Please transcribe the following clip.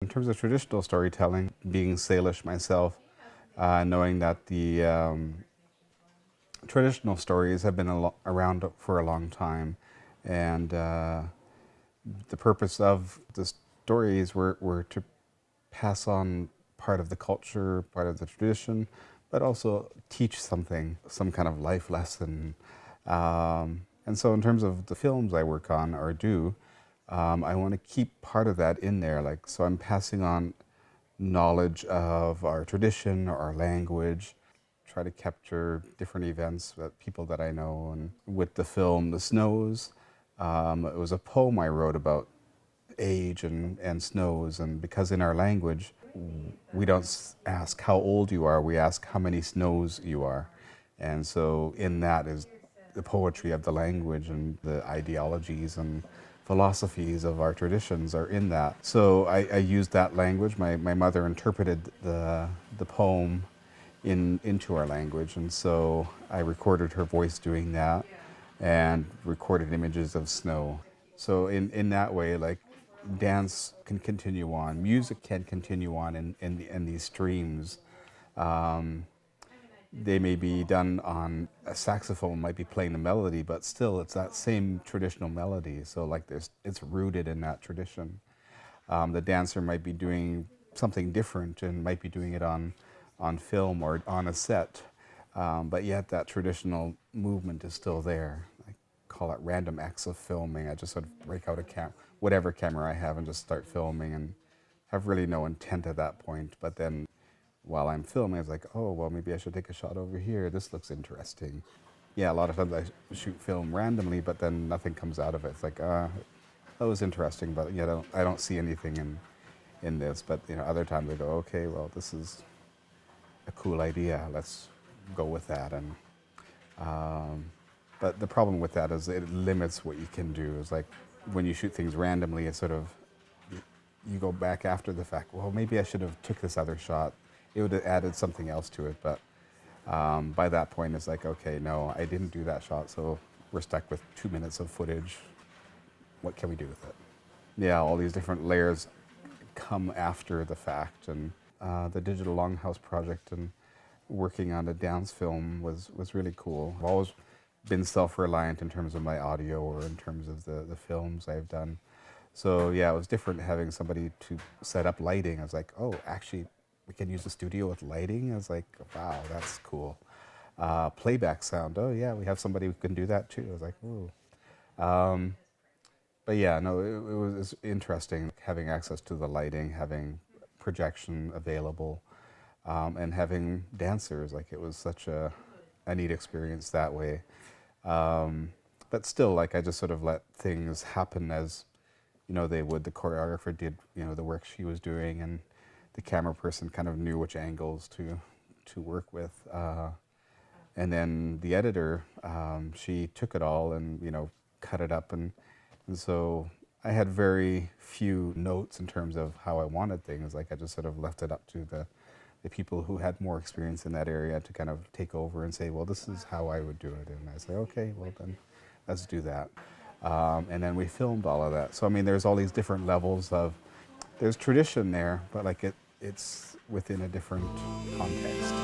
In terms of traditional storytelling, being Salish myself, knowing that the traditional stories have been around for a long time, and the purpose of the stories were to pass on part of the culture, part of the tradition, but also teach something, some kind of life lesson. And so in terms of the films I work on or do, I want to keep part of that in there. Like, so I'm passing on knowledge of our tradition or our language, try to capture different events, people that I know. And with the film The Snows, it was a poem I wrote about age and snows. And because in our language, we don't ask how old you are, we ask how many snows you are. And so in that is the poetry of the language, and the ideologies and philosophies of our traditions are in that. So I used that language. My mother interpreted the poem into our language, and so I recorded her voice doing that and recorded images of snow. So in that way, like, dance can continue on, music can continue on in these streams. They may be done on a saxophone, might be playing the melody, but still it's that same traditional melody. So like it's rooted in that tradition. The dancer might be doing something different and might be doing it on film or on a set, but yet that traditional movement is still there. I call it random acts of filming. I just sort of break out whatever camera I have and just start filming, and have really no intent at that point. But then while I'm filming, it's like, oh, well, maybe I should take a shot over here. This looks interesting. Yeah, a lot of times I shoot film randomly, but then nothing comes out of it. It's like, that was interesting, but I don't see anything in this. But other times I go, okay, well, this is a cool idea. Let's go with that. And but the problem with that is it limits what you can do. It's like when you shoot things randomly, it's sort of, you go back after the fact, well, maybe I should have took this other shot. It would have added something else to it, but by that point it's like, okay, no, I didn't do that shot, so we're stuck with 2 minutes of footage. What can we do with it? Yeah, all these different layers come after the fact, and the Digital Longhouse project and working on a dance film was really cool. I've always been self-reliant in terms of my audio or in terms of the films I've done. So yeah, it was different having somebody to set up lighting. I was like, oh, actually, we can use the studio with lighting. I was like, wow, that's cool. Playback sound, oh yeah, we have somebody who can do that too. I was like, ooh. But yeah, no, it was interesting having access to the lighting, having projection available, and having dancers. Like, it was such a neat experience that way. But still, like, I just sort of let things happen as, they would. The choreographer did, the work she was doing, and the camera person kind of knew which angles to work with. And then the editor, she took it all and, cut it up. And so I had very few notes in terms of how I wanted things. Like, I just sort of left it up to the people who had more experience in that area to kind of take over and say, well, this is how I would do it. And I say, okay, well then, let's do that. And then we filmed all of that. So, I mean, there's all these different levels of, there's tradition there, but like it's within a different context.